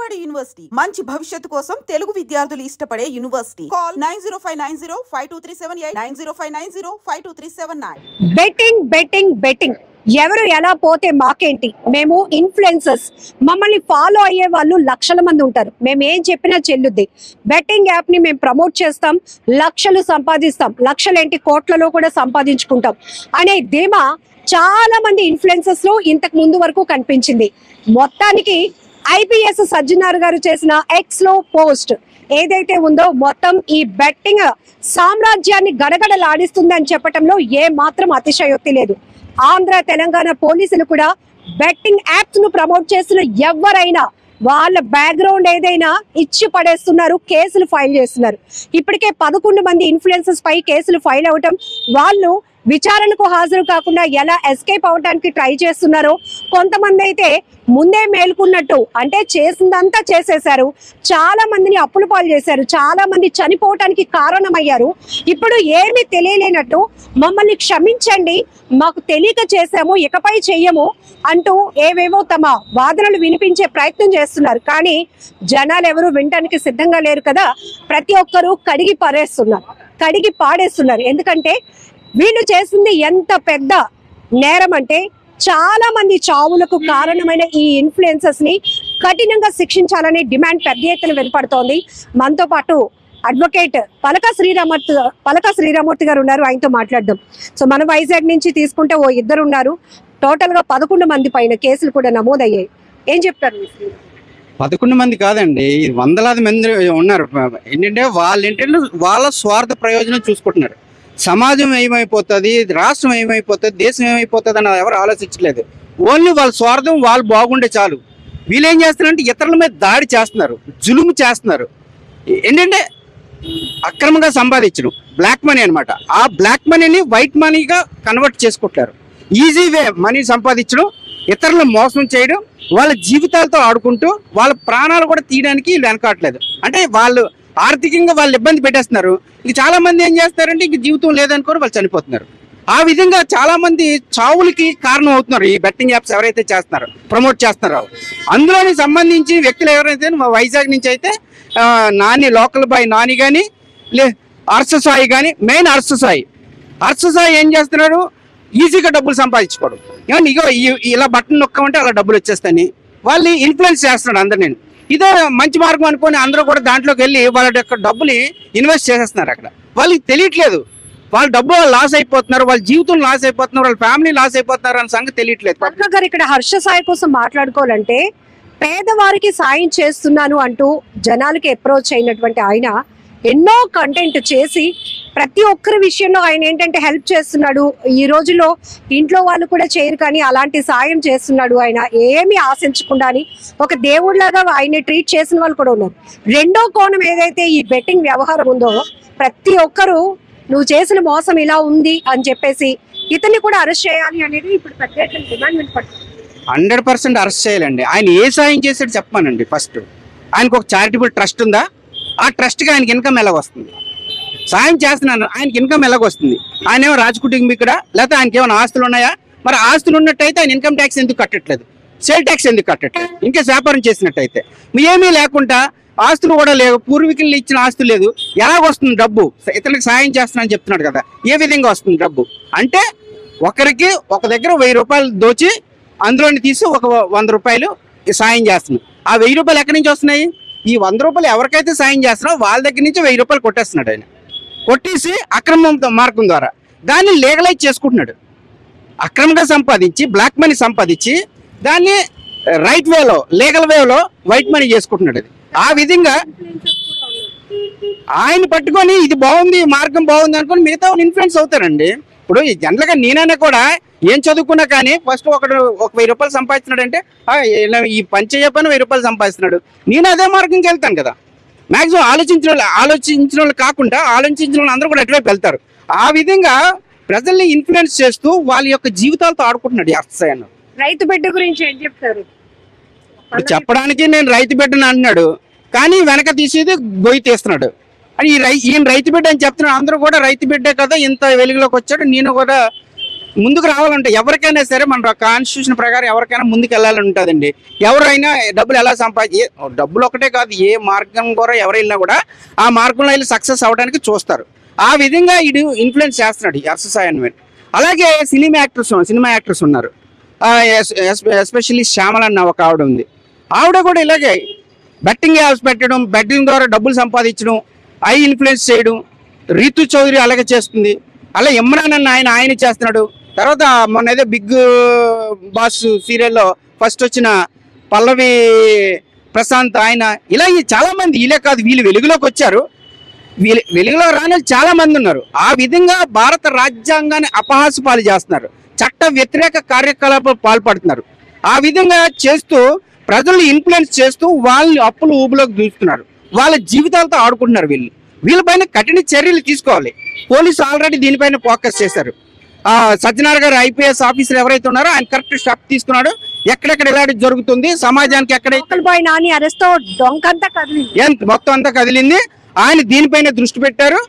Vijayawada university మంచి భవిష్యత్తు కోసం తెలుగు విద్యార్థులు ఇష్టపడే యూనివర్సిటీ. కాల్ 9059052378 9059052379. బెట్టింగ్ ఎవరు ఎలా పోతే మాకేంటి, మేము ఇన్ఫ్లుయెన్సర్స్, మమ్మల్ని ఫాలో అయ్యే వాళ్ళు లక్షల మంది ఉంటారు, మేము ఏం చెప్పినా చెల్లుద్ది. బెట్టింగ్ యాప్ ని మేము ప్రమోట్ చేస్తాం, లక్షలు సంపాదిస్తాం, లక్షలేంటి కోట్లలో కూడా సంపాదించుకుంటాం అనే ధీమా చాలా మంది ఇన్ఫ్లుయెన్సర్స్ లో ఇంతకు ముందు వరకు కనిపించింది. మొత్తానికి ఐపీఎస్ సజ్జనార్ గారు చేసిన ఎక్స్ లో పోస్ట్ ఏదైతే ఉందో మొత్తం ఈ బెట్టింగ్ సామ్రాజ్యాన్ని గడగడలాడిస్తుంది అని చెప్పడంలో ఏ మాత్రం అతిశయోక్తి లేదు. ఆంధ్ర తెలంగాణ పోలీసులు కూడా బెట్టింగ్ యాప్స్ ను ప్రమోట్ చేసిన ఎవరైనా వాళ్ళ బ్యాక్గ్రౌండ్ ఏదైనా ఇచ్చి పడేస్తున్నారు, కేసులు ఫైల్ చేస్తున్నారు. ఇప్పటికే 11 మంది ఇన్ఫ్లుయెన్సర్స్ పై కేసులు ఫైల్ అవటం, వాళ్ళు విచారణకు హాజరు కాకుండా ఎలా ఎస్కేప్ అవడానికి ట్రై చేస్తున్నారో, కొంతమంది అయితే ముందే మేల్కొన్నట్టు అంటే చేసిందంతా చేసేశారు, చాలా మందిని అప్పుల పాలు చేశారు, చాలా మంది చనిపోవటానికి కారణమయ్యారు. ఇప్పుడు ఏమీ తెలియలేనట్టు మమ్మల్ని క్షమించండి, మాకు తెలియక చేశాము, ఇకపై చెయ్యము అంటూ ఏవేవో తమ వాదనలు వినిపించే ప్రయత్నం చేస్తున్నారు. కానీ జనాలు ఎవరు వినటానికి సిద్ధంగా లేరు కదా. ప్రతి ఒక్కరూ కడిగి పాడేస్తున్నారు. ఎందుకంటే వీళ్ళు చేసింది ఎంత పెద్ద నేరం అంటే చాలా మంది చావులకు కారణమైన ఈ ఇన్ఫ్లుయెన్సర్స్ ని కఠినంగా శిక్షించాలనే డిమాండ్ పెద్ద ఎత్తున వినపడుతోంది. మనతో పాటు అడ్వకేట్ పలక శ్రీరామూర్తి గారు ఉన్నారు, ఆయనతో మాట్లాడదాం. సో మన వైజాగ్ నుంచి తీసుకుంటే ఓ ఇద్దరు ఉన్నారు, టోటల్ గా 11 మంది పైన కేసులు కూడా నమోదయ్యాయి. ఏం చెప్తారు? 11 మంది కాదండి, వందలాది మంది ఉన్నారు. ఏంటంటే వాళ్ళ స్వార్థ ప్రయోజనం చూసుకుంటున్నారు. సమాజం ఏమైపోతుంది, రాష్ట్రం ఏమైపోతుంది, దేశం ఏమైపోతుంది అన్నది ఎవరు ఆలోచించలేదు. ఓన్లీ వాళ్ళ స్వార్థం వాళ్ళు బాగుండే చాలు. వీళ్ళు ఏం చేస్తున్నారంటే ఇతరుల మీద దాడి చేస్తున్నారు, జులుము చేస్తున్నారు. ఏంటంటే అక్రమంగా సంపాదించడం, బ్లాక్ మనీ అనమాట. ఆ బ్లాక్ మనీని వైట్ మనీగా కన్వర్ట్ చేసుకుంటారు. ఈజీ వే మనీ సంపాదించడం, ఇతరులను మోసం చేయడం, వాళ్ళ జీవితాలతో ఆడుకుంటూ వాళ్ళ ప్రాణాలు కూడా తీయడానికి వీళ్ళు వెనకాట్లేదు. అంటే వాళ్ళు ఆర్థికంగా వాళ్ళు ఇబ్బంది పెట్టేస్తున్నారు. ఇంక చాలా మంది ఏం చేస్తారంటే ఇంక జీవితం లేదనుకోని వాళ్ళు చనిపోతున్నారు. ఆ విధంగా చాలా మంది చావులకి కారణం అవుతున్నారు ఈ బెట్టింగ్ యాప్స్ ఎవరైతే చేస్తున్నారో, ప్రమోట్ చేస్తున్నారో. అందులోని సంబంధించి వ్యక్తులు ఎవరైతే వైజాగ్ నుంచి అయితే లోకల్ బాయ్ నాని కానీ, అర్ససాయి కానీ, మెయిన్ అర్ససాయి ఏం చేస్తున్నాడు, ఈజీగా డబ్బులు సంపాదించుకోవడం. ఏమన్నా ఇగో ఇలా బట్టన్ నొక్కమంటే అలా డబ్బులు వచ్చేస్తాయని వాళ్ళు ఇన్ఫ్లుయెన్స్ చేస్తున్నాడు అందరినీ. ఇదే మంచి మార్గం అనుకొని అందరూ కూడా దాంట్లోకి వెళ్ళి వాళ్ళ యొక్క డబ్బుని ఇన్వెస్ట్ చేసేస్తున్నారు. అక్కడ వాళ్ళకి తెలియట్లేదు, వాళ్ళ డబ్బు లాస్ అయిపోతున్నారు, వాళ్ళ జీవితం లాస్ అయిపోతున్నారు, వాళ్ళ ఫ్యామిలీ లాస్ అయిపోతున్నారు అన్న సంగతి తెలియట్లేదు. గారు ఇక్కడ హర్ష సాయి కోసం మాట్లాడుకోవాలంటే పేదవారికి సాయం చేస్తున్నాను అంటూ జనాలకి అప్రోచ్ అయినటువంటి ఆయన ఎన్నో కంటెంట్ చేసి ప్రతి ఒక్కరి విషయంలో ఆయన ఏంటంటే హెల్ప్ చేస్తున్నాడు. ఈ రోజులో ఇంట్లో వాళ్ళు కూడా చేయరు కానీ అలాంటి సాయం చేస్తున్నాడు. ఆయన ఏమీ ఆశించకుండా ఒక దేవుడిలాగా ఆయన ట్రీట్ చేసిన వాళ్ళు కూడా ఉన్నారు. రెండో కోణం ఏదైతే ఈ బెట్టింగ్ వ్యవహారం ఉందో, ప్రతి ఒక్కరు నువ్వు చేసిన మోసం ఇలా ఉంది అని చెప్పేసి ఇతన్ని కూడా అరెస్ట్ చేయాలి అనేది ఇప్పుడు పెద్ద డిమాండ్ వినపడుతుంది. 100% అరెస్ట్ చేయాలండి. ఆయన ఏ సాయం చేసాడు చెప్పానండి. ఫస్ట్ ఆయనకు ఒక చారిటబుల్ ట్రస్ట్ ఉందా, ఆ ట్రస్ట్కి ఆయనకి ఇన్కమ్ ఎలాగొస్తుంది? సాయం చేస్తున్నాను, ఆయనకి ఇన్కమ్ ఎలాగొస్తుంది? ఆయన ఏమో రాజకుటుంబీకుడా, లేకపోతే ఆయనకి ఏమైనా ఆస్తులు ఉన్నాయా? మరి ఆస్తులు ఉన్నట్టయితే ఆయన ఇన్కమ్ ట్యాక్స్ ఎందుకు కట్టట్లేదు, సేల్ ట్యాక్స్ ఎందుకు కట్టట్లేదు? ఇంకా వ్యాపారం చేసినట్టయితే ఏమీ లేకుండా ఆస్తులు కూడా లేవు, పూర్వీకులు ఇచ్చిన ఆస్తులు లేదు, ఎలాగొస్తుంది డబ్బు? ఇతరులకు సాయం చేస్తున్నాను చెప్తున్నాడు కదా, ఏ విధంగా వస్తుంది డబ్బు? అంటే ఒకరికి ఒక దగ్గర 1000 రూపాయలు దోచి అందులోని తీసి ఒక 100 రూపాయలు సాయం చేస్తున్నాడు. ఆ 1000 రూపాయలు ఎక్కడి నుంచి వస్తున్నాయి? ఈ 100 రూపాయలు ఎవరికైతే సాయం చేస్తున్నారో వాళ్ళ దగ్గర నుంచి 1000 రూపాయలు కొట్టేస్తున్నాడు. ఆయన కొట్టేసి అక్రమ మార్గం ద్వారా దాన్ని లీగలైజ్ చేసుకుంటున్నాడు. అక్రమంగా సంపాదించి బ్లాక్ మనీ సంపాదించి దాన్ని రైట్ వేలో, లీగల్ వేలో వైట్ మనీ చేసుకుంటున్నాడు. అది ఆ విధంగా ఆయన పట్టుకొని ఇది బాగుంది, మార్గం బాగుంది అనుకుని మిగతా ఇన్ఫ్లుయెన్స్ అవుతారండి. ఇప్పుడు జనరల్గా నేనైనా కూడా ఏం చదువుకున్నా కానీ ఫస్ట్ ఒక 1000 రూపాయలు సంపాదిస్తున్నాడు అంటే ఈ పని చేయపని 1000 రూపాయలు సంపాదిస్తున్నాడు, నేను అదే మార్గంకి వెళ్తాను కదా. మాక్సిమం ఆలోచించిన వాళ్ళు కాకుండా ఆలోచించిన వాళ్ళు అందరూ కూడా అటువైపు వెళ్తారు. ఆ విధంగా ప్రజల్ని ఇన్ఫ్లుయెన్స్ చేస్తూ వాళ్ళ యొక్క జీవితాలతో ఆడుకుంటున్నాడు ఈ అర్ససాయి. రైతు బిడ్డ గురించి ఏం చెప్తారు? చెప్పడానికి నేను రైతు బిడ్డని అంటున్నాడు, కానీ వెనక తీసేది గొయ్యి తీస్తున్నాడు. ఈయన రైతు బిడ్డ అని చెప్తున్నాడు. అందరూ కూడా రైతు బిడ్డే కదా ఇంత వెలుగులోకి వచ్చాడు, నేను కూడా ముందుకు రావాలంటే ఎవరికైనా సరే మన కాన్స్టిట్యూషన్ ప్రకారం ఎవరికైనా ముందుకు వెళ్ళాలని ఉంటుందండి. ఎవరైనా డబ్బులు ఎలా డబ్బులు ఒకటే కాదు, ఏ మార్గం కూడా ఎవరు వెళ్ళినా కూడా ఆ మార్గంలో వెళ్ళి సక్సెస్ అవ్వడానికి చూస్తారు. ఆ విధంగా ఇది ఇన్ఫ్లుయెన్స్ చేస్తున్నాడు ఎస్ఎస్ఐ అన్వేట్. అలాగే సినిమా యాక్టర్స్ ఉన్నారు. ఎస్పెషల్లీ శ్యామల అన్న ఒక ఆవిడ ఉంది. ఆవిడ కూడా ఇలాగే బెట్టింగ్ యాప్స్ పెట్టడం, బెట్టింగ్ ద్వారా డబ్బులు సంపాదించడం, ఇన్ఫ్లుయెన్స్ చేయడం. రీతు చౌదరి అలాగే చేస్తుంది. అలా ఇమ్రాన్ అన్న ఆయన చేస్తున్నాడు. తర్వాత మొన్న ఏదో బిగ్ బాస్ సీరియల్లో ఫస్ట్ వచ్చిన పల్లవి ప్రశాంత్ ఆయన, ఇలా చాలా మంది, వీళ్ళే కాదు వీళ్ళు వెలుగులోకి వచ్చారు. వెలుగులో రాని చాలా మంది ఉన్నారు. ఆ విధంగా భారత రాజ్యాంగాన్ని అపహాస్యపాలు చేస్తున్నారు, చట్ట వ్యతిరేక కార్యకలాపాలు పాల్పడుతున్నారు. ఆ విధంగా చేస్తూ ప్రజల్ని ఇన్ఫ్లుయెన్స్ చేస్తూ వాళ్ళని అప్పులు ఊబులోకి దూస్తున్నారు. వాళ్ళ జీవితాలతో ఆడుకుంటున్నారు. వీళ్ళపైన కఠిన చర్యలు తీసుకోవాలి. పోలీసు ఆల్రెడీ దీనిపైన ఫోకస్ చేశారు. సజ్జనార్ గారు ఐపీఎస్ ఆఫీసర్ ఎవరైతే ఉన్నారో ఆయన కరెక్ట్ స్టెప్ తీసుకున్నాడు. ఎక్కడెక్కడ ఇలాంటి జరుగుతుంది, సమాజానికి ఎక్కడ మొత్తం అంతా కదిలింది. ఆయన దీనిపైన దృష్టి పెట్టారు.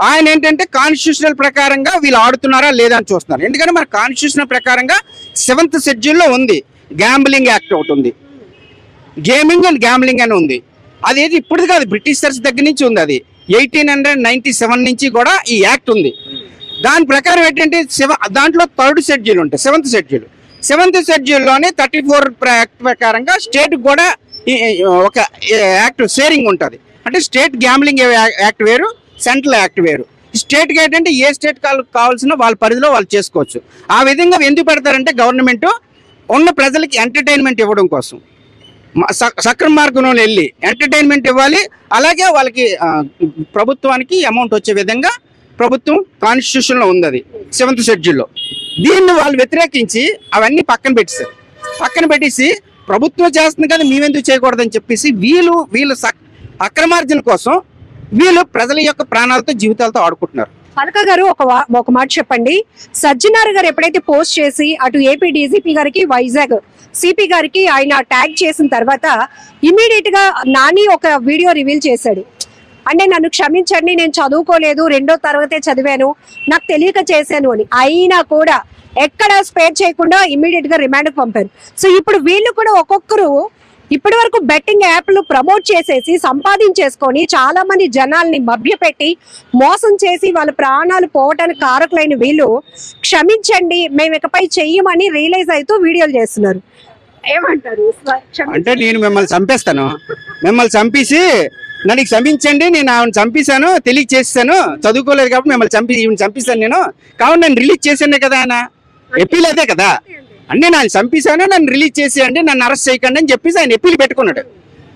ఆయన ఏంటంటే కాన్స్టిట్యూషనల్ ప్రకారంగా వీళ్ళు ఆడుతున్నారా లేదా అని చూస్తున్నారు. ఎందుకంటే మన కాన్స్టిట్యూషనల్ ప్రకారంగా 7th షెడ్యూల్లో ఉంది గ్యాంబ్లింగ్ యాక్ట్ ఒకటి ఉంది, గేమింగ్ అండ్ గ్యాంబ్లింగ్ అని ఉంది. అదేది ఇప్పుడు కాదు, బ్రిటిషర్స్ దగ్గర నుంచి ఉంది. అది 1897 నుంచి కూడా ఈ యాక్ట్ ఉంది. దాని ప్రకారం ఏంటంటే దాంట్లో 3rd షెడ్యూల్ ఉంటాయి, 7th షెడ్యూల్. 7th షెడ్యూల్లోనే 34 యాక్ట్ ప్రకారంగా స్టేట్ కూడా ఒక యాక్ట్ షేరింగ్ ఉంటుంది. అంటే స్టేట్ గ్యాంబ్లింగ్ యాక్ట్ వేరు, సెంట్రల్ యాక్ట్ వేరు. స్టేట్కి ఏంటంటే ఏ స్టేట్ కావాల్సిన వాళ్ళ పరిధిలో వాళ్ళు చేసుకోవచ్చు. ఆ విధంగా ఎందుకు పెడతారంటే గవర్నమెంట్ ఉన్న ప్రజలకి ఎంటర్టైన్మెంట్ ఇవ్వడం కోసం, సక్రమ మార్గంలో వెళ్ళి ఎంటర్టైన్మెంట్ ఇవ్వాలి. అలాగే వాళ్ళకి ప్రభుత్వానికి అమౌంట్ వచ్చే విధంగా ప్రభుత్వం కాన్స్టిట్యూషన్లో ఉంది, అది 7th షెడ్యూల్లో. దీన్ని వాళ్ళు వ్యతిరేకించి అవన్నీ పక్కన పెట్టేసి ప్రభుత్వం చేస్తుంది కదా మేమెందుకు చేయకూడదని చెప్పేసి వీళ్ళు అక్రమార్జన కోసం వీళ్ళు ప్రజల యొక్క ప్రాణాలతో జీవితాలతో ఆడుకుంటున్నారు. పలక గారు ఒక మాట చెప్పండి. సజ్జనార్ గారు ఎప్పుడైతే పోస్ట్ చేసి అటు ఏపీ డీజీపీ గారికి, వైజాగ్ సిపి గారికి ఆయన ట్యాగ్ చేసిన తర్వాత ఇమీడియట్ గా నాని ఒక వీడియో రివీల్ చేశాడు. అంటే నన్ను క్షమించండి, నేను చదువుకోలేదు, 2వ తరగతే చదివాను, నాకు తెలియక చేశాను అని. అయినా కూడా ఎక్కడ స్పేర్ చేయకుండా ఇమీడియట్ గా రిమాండ్ పంపారు. సో ఇప్పుడు వీళ్ళు కూడా ఒక్కొక్కరు ఇప్పటి వరకు బెట్టింగ్ యాప్లు ప్రమోట్ చేసేసి సంపాదించేసుకొని చాలా మంది జనాల్ని మభ్యపెట్టి మోసం చేసి వాళ్ళ ప్రాణాలు పోవటానికి కారకులైన వీళ్ళు క్షమించండి, మేము ఇకపై చెయ్యమని రియలైజ్ అవుతూ వీడియోలు చేస్తున్నారు. ఏమంటారు? అంటే నేను మిమ్మల్ని చంపేస్తాను, మిమ్మల్ని చంపేసి నన్ను క్షమించండి, నేను ఆవిడ చంపేశాను, తెలియ చేస్తాను, చదువుకోలేదు కాబట్టి మిమ్మల్ని ఈవిని చంపిస్తాను నేను, కాబట్టి నన్ను రిలీజ్ చేశానే కదా ఆయన ఎప్పీల్ అదే కదా. అంటే నన్ను చంపేశాను, నన్ను రిలీజ్ చేసేయండి, నన్ను అరెస్ట్ చేయకండి అని చెప్పేసి ఆయన ఎప్పీల్ పెట్టుకున్నాడు.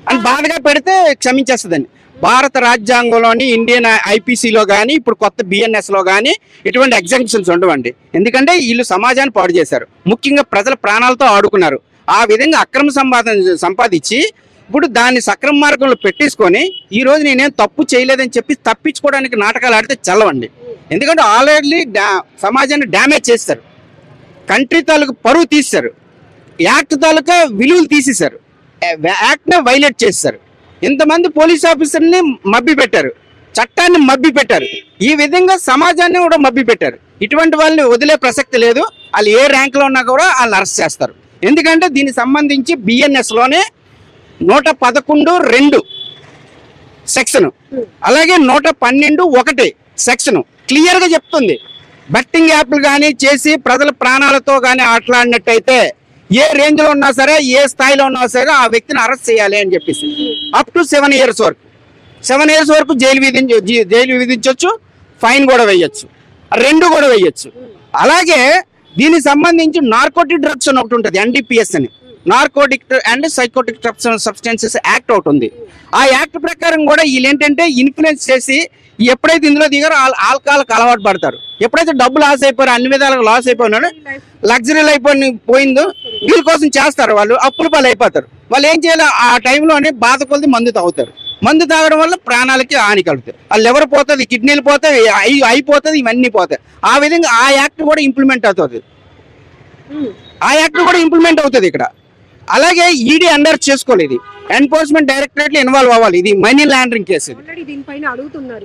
అని బాధగా పెడితే క్షమించేస్తుందండి. భారత రాజ్యాంగంలోని ఇండియన్ ఐపీసీలో కానీ ఇప్పుడు కొత్త బిఎన్ఎస్లో కానీ ఎటువంటి ఎగ్జామ్షన్స్ ఉండవండి. ఎందుకంటే వీళ్ళు సమాజాన్ని పాడు చేశారు, ముఖ్యంగా ప్రజల ప్రాణాలతో ఆడుకున్నారు. ఆ విధంగా అక్రమ సంపాదించి ఇప్పుడు దాన్ని సక్రమ మార్గంలో పెట్టేసుకొని ఈ రోజు నేనేం తప్పు చేయలేదని చెప్పి తప్పించుకోవడానికి నాటకాలు ఆడితే చల్లవండి. ఎందుకంటే ఆల్రెడీ సమాజాన్ని డ్యామేజ్ చేస్తారు, కంట్రీ తాలూకు పరువు తీశారు, యాక్ట్ తాలూకా విలువలు తీసేశారు, యాక్ట్ని వైలేట్ చేస్తారు. ఇంతమంది పోలీస్ ఆఫీసర్ని మభ్య పెట్టారు, చట్టాన్ని మభ్య పెట్టారు, ఈ విధంగా సమాజాన్ని కూడా మభ్య పెట్టారు. ఇటువంటి వాళ్ళని వదిలే ప్రసక్తి లేదు. వాళ్ళు ఏ ర్యాంక్లో ఉన్నా కూడా వాళ్ళని అరెస్ట్ చేస్తారు. ఎందుకంటే దీనికి సంబంధించి బిఎన్ఎస్లోనే 111(2) సెక్షన్, అలాగే 112(1) సెక్షన్ క్లియర్గా చెప్తుంది. బెట్టింగ్ యాప్లు కానీ చేసి ప్రజల ప్రాణాలతో కానీ ఆటలాడినట్టయితే ఏ రేంజ్లో ఉన్నా సరే, ఏ స్థాయిలో ఉన్నా సరే ఆ వ్యక్తిని అరెస్ట్ చేయాలి అని చెప్పేసి అప్ టు 7 years వరకు, 7 years వరకు జైలు విధించవచ్చు, ఫైన్ కూడా వేయచ్చు, 2 కూడా వేయచ్చు. అలాగే దీనికి సంబంధించి నార్కోటిక్ డ్రగ్స్ అని ఒకటి ఉంటుంది, NDPS అని, narcotic and psychotic substances act ఒకటి ఉంది. ఆ యాక్ట్ ప్రకారం కూడా వీళ్ళు ఏంటంటే ఇన్ఫ్లుయెన్స్ చేసి ఎప్పుడైతే ఇందులో దిగారో ఆల్కహాల్కి అలవాటు పడతారు. ఎప్పుడైతే డబ్బు లాస్ అయిపోయారో, అన్ని విధాలుగా లాస్ అయిపోయినాడు, లగ్జరీ లైఫ్ పోయిందో వీళ్ళ కోసం చేస్తారు. వాళ్ళు అప్పుల పాలు అయిపోతారు. వాళ్ళు ఏం చేయాలి, ఆ టైంలోనే బాధ కొద్ది మందు తాగుతారు. మందు తాగడం వల్ల ప్రాణాలకి హాని కలుగుతాయి. వాళ్ళు లివర్ పోతుంది, కిడ్నీలు పోతాయి, అయిపోతుంది, ఇవన్నీ పోతాయి. ఆ విధంగా ఆ యాక్ట్ కూడా ఇంప్లిమెంట్ అవుతుంది, ఇక్కడ. అలాగే ఈడీ అండర్ చేసుకోలేదు. ఎన్ఫోర్స్మెంట్ డైరెక్టరేట్ లో ఇన్వాల్వ్ అవ్వాలి. ఇది money laundering case.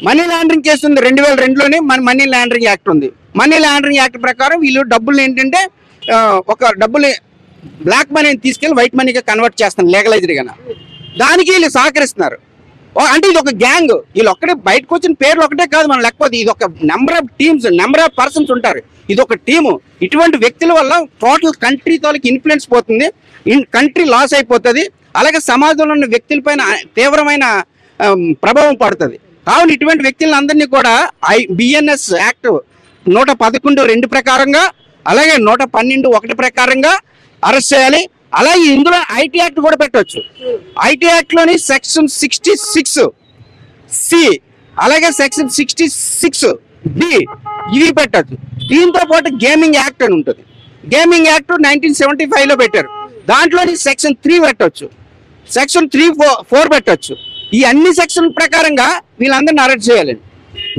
Money laundering case ఉంది 2002లోనే మనీ లాండరింగ్ యాక్ట్ ఉంది. మనీ లాండరింగ్ యాక్ట్ ప్రకారం వీళ్ళు డబ్బులు ఏంటంటే ఒక డబ్బులు బ్లాక్ మనీని తీసుకెళ్లి వైట్ మనీగా కన్వర్ట్ చేస్తాను లీగలైజ్డ్ గా. దానికి వీళ్ళు సహకరిస్తున్నారు. అంటే ఇది ఒక గ్యాంగ్. వీళ్ళు ఒక్కడే బయటకు వచ్చిన పేర్లు ఒకటే కాదు మనం లేకపోతే ఇది ఒక number of teams, number of persons ఉంటారు. ఇది ఒక టీము. ఇటువంటి వ్యక్తుల వల్ల టోటల్ కంట్రీ తాలూకు ఇన్ఫ్లుయెన్స్ పోతుంది, కంట్రీ లాస్ అయిపోతుంది. అలాగే సమాజంలో ఉన్న వ్యక్తులపైన తీవ్రమైన ప్రభావం పడుతుంది. కావున ఇటువంటి వ్యక్తులందరినీ కూడా బిఎన్ఎస్ యాక్ట్ 111(2) ప్రకారంగా అలాగే 112(1) ప్రకారంగా అరెస్ట్ చేయాలి. అలాగే ఇందులో ఐటీ యాక్ట్ కూడా పెట్టవచ్చు. ఐటీ యాక్ట్ లోని సెక్షన్ 66(c) అలాగే సెక్షన్ 66(d) ఇవి పెట్టచ్చు. దీంతో పాటు గేమింగ్ యాక్ట్ అని ఉంటుంది. గేమింగ్ యాక్ట్ 1975లో పెట్టారు. దాంట్లోని సెక్షన్ 3 పెట్టవచ్చు, సెక్షన్ 3(4) పెట్టవచ్చు. ఈ అన్ని సెక్షన్ ప్రకారంగా వీళ్ళందరినీ అరెస్ట్ చేయాలండి.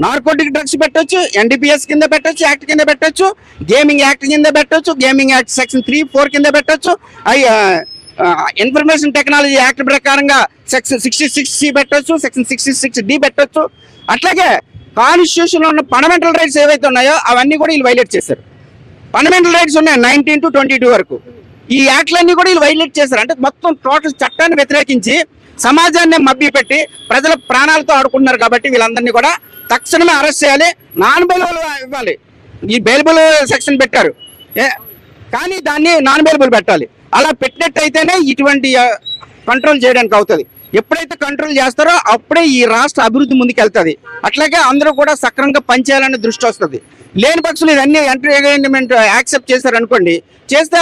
నార్కోటిక్ డ్రగ్స్ పెట్టొచ్చు, ఎన్డీపీఎస్ కింద పెట్టొచ్చు, యాక్ట్ కింద పెట్టొచ్చు, గేమింగ్ యాక్ట్ కింద పెట్టొచ్చు, గేమింగ్ యాక్ట్ సెక్షన్ 3(4) కింద పెట్టొచ్చు, ఇన్ఫర్మేషన్ టెక్నాలజీ యాక్ట్ ప్రకారంగా సెక్షన్ 66(c) పెట్టొచ్చు, సెక్షన్ 66(d) పెట్టొచ్చు. అట్లాగే కాన్స్టిట్యూషన్ లో ఉన్న ఫండమెంటల్ రైట్స్ ఏవైతే ఉన్నాయో అవన్నీ కూడా వీళ్ళు వైలేట్ చేశారు. ఫండమెంటల్ రైట్స్ ఉన్నాయి 19 to 22 వరకు. ఈ యాక్ట్లన్నీ కూడా వీళ్ళు వైలేట్ చేశారు. అంటే మొత్తం టోటల్ చట్టాన్ని వ్యతిరేకించి సమాజాన్ని మభ్యపెట్టి ప్రజల ప్రాణాలతో ఆడుకుంటున్నారు. కాబట్టి వీళ్ళందరినీ కూడా తక్షణమే అరెస్ట్ చేయాలి, నాన్ బెయిలబుల్ ఇవ్వాలి. ఈ బెయిలబుల్ సెక్షన్ పెట్టారు కానీ దాన్ని నాన్ బెయిలబుల్ పెట్టాలి. అలా పెట్టినట్టయితేనే ఇటువంటి కంట్రోల్ చేయడానికి అవుతుంది. ఎప్పుడైతే కంట్రోల్ చేస్తారో అప్పుడే ఈ రాష్ట్ర అభివృద్ధి ముందుకెళ్తుంది. అట్లాగే అందరూ కూడా సక్రమంగా పనిచేయాలనే దృష్టి వస్తుంది. లేని పక్షులు ఇవన్నీ ఎంటర్టైన్మెంట్ యాక్సెప్ట్ చేశారు అనుకోండి, చేస్తే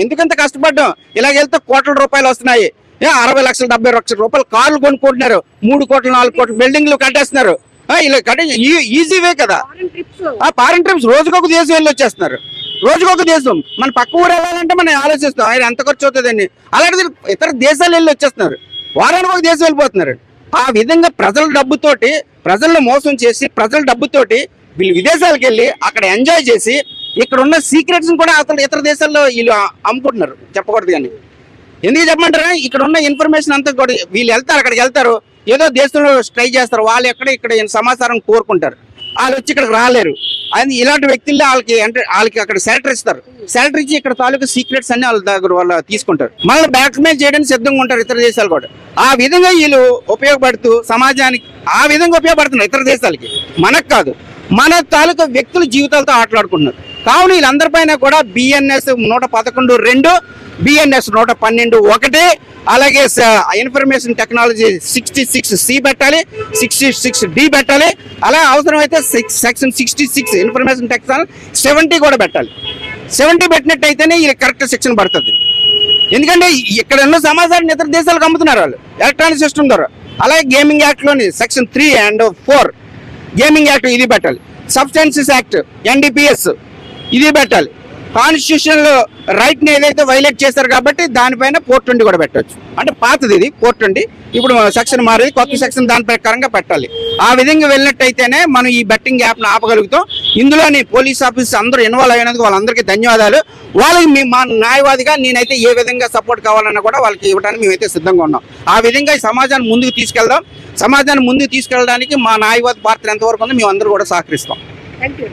ఎందుకంత కష్టపడ్డాం, ఇలాగెళ్తే కోట్ల రూపాయలు వస్తున్నాయి, 60 లక్షలు 70 లక్షల రూపాయలు కార్లు కొనుక్కుంటున్నారు, 3 కోట్లు 4 కోట్లు బిల్డింగ్లు కట్టేస్తున్నారు. ఇలా కట్టే ఈజీ వే కదా. ఫారెన్ ట్రిప్స్ రోజుకొక దేశం వెళ్ళి వచ్చేస్తున్నారు. రోజుకొక దేశం. మన పక్క ఊరు వెళ్ళాలంటే మనం ఆలోచిస్తాం ఆయన ఎంత ఖర్చు అవుతుందని. అలాంటిది ఇతర దేశాలు వెళ్ళి వచ్చేస్తున్నారు, వారానికి ఒక దేశం వెళ్ళిపోతున్నారు. ఆ విధంగా ప్రజల డబ్బుతోటి ప్రజలను మోసం చేసి ప్రజల డబ్బుతోటి వీళ్ళు విదేశాలకు వెళ్ళి అక్కడ ఎంజాయ్ చేసి ఇక్కడ ఉన్న సీక్రెట్స్ కూడా అతను ఇతర దేశాల్లో వీళ్ళు అమ్ముకుంటున్నారు. చెప్పకూడదు కానీ ఎందుకు చెప్పమంటారా, ఇక్కడ ఉన్న ఇన్ఫర్మేషన్ అంతా కూడా వీళ్ళు వెళ్తారు, అక్కడికి వెళ్తారు, ఏదో దేశంలో ట్రై చేస్తారు, వాళ్ళు ఇక్కడ సమాచారం కోరుకుంటారు, వాళ్ళు వచ్చి ఇక్కడికి రాలేరు. అది ఇలాంటి వ్యక్తుల్లో వాళ్ళకి అక్కడ సెలటర్ ఇస్తారు. సెలటర్ ఇచ్చి ఇక్కడ తాలూకు సీక్రెట్స్ అన్ని వాళ్ళ దగ్గర వాళ్ళు తీసుకుంటారు. మళ్ళీ బ్లాక్మెయిల్ చేయడానికి సిద్ధంగా ఉంటారు ఇతర దేశాలు కూడా. ఆ విధంగా వీళ్ళు ఉపయోగపడుతూ సమాజానికి ఆ విధంగా ఉపయోగపడుతున్నారు ఇతర దేశాలకి, మనకు కాదు. మన తాలూకా వ్యక్తుల జీవితాలతో ఆటలాడుకుంటున్నారు. కావున వీళ్ళందరిపైన కూడా బిఎన్ఎస్ 111(2), బిఎన్ఎస్ 112(1), అలాగే ఇన్ఫర్మేషన్ టెక్నాలజీ 66(c) పెట్టాలి, 66(d) పెట్టాలి. అలా అవసరమైతే సెక్షన్ 66 ఇన్ఫర్మేషన్ టెక్నాలజీ 70 కూడా పెట్టాలి. 70 పెట్టినట్టయితేనే ఇది కరెక్ట్ సెక్షన్ పడుతుంది. ఎందుకంటే ఇక్కడ ఉన్న సమాచారాన్ని ఇతర దేశాలకు అమ్ముతున్నారు వాళ్ళు ఎలక్ట్రానిక్ సిస్టమ్ ద్వారా. అలాగే గేమింగ్ యాక్ట్ లోని సెక్షన్ 3 and 4 గేమింగ్ యాక్ట్ ఇది పెట్టాలి. సబ్స్టెన్సెస్ యాక్ట్ ఎన్డీపీఎస్ ఇది పెట్టాలి. కాన్స్టిట్యూషన్ లో రైట్ ని ఏదైతే వైలేట్ చేశారు కాబట్టి దానిపైన 420 కూడా పెట్టచ్చు. అంటే పాతది ఇది 420, ఇప్పుడు సెక్షన్ మారేది, కొత్త సెక్షన్ దాని ప్రకారంగా పెట్టాలి. ఆ విధంగా వెళ్ళినట్టయితేనే మనం ఈ బెట్టింగ్ యాప్ ను ఆపగలుగుతాం. ఇందులోని పోలీస్ ఆఫీసర్ అందరూ ఇన్వాల్వ్ అయినందుకు వాళ్ళందరికీ ధన్యవాదాలు. వాళ్ళకి మా న్యాయవాదిగా నేనైతే ఏ విధంగా సపోర్ట్ కావాలన్నా కూడా వాళ్ళకి ఇవ్వడానికి మేమైతే సిద్ధంగా ఉన్నాం. ఆ విధంగా ఈ సమాజాన్ని ముందుకు తీసుకెళ్దాం. సమాజాన్ని ముందుకు తీసుకెళ్ళడానికి మా న్యాయవాది పాత్ర ఎంతవరకు ఉందో మేము అందరూ కూడా సహకరిస్తాం. Thank you.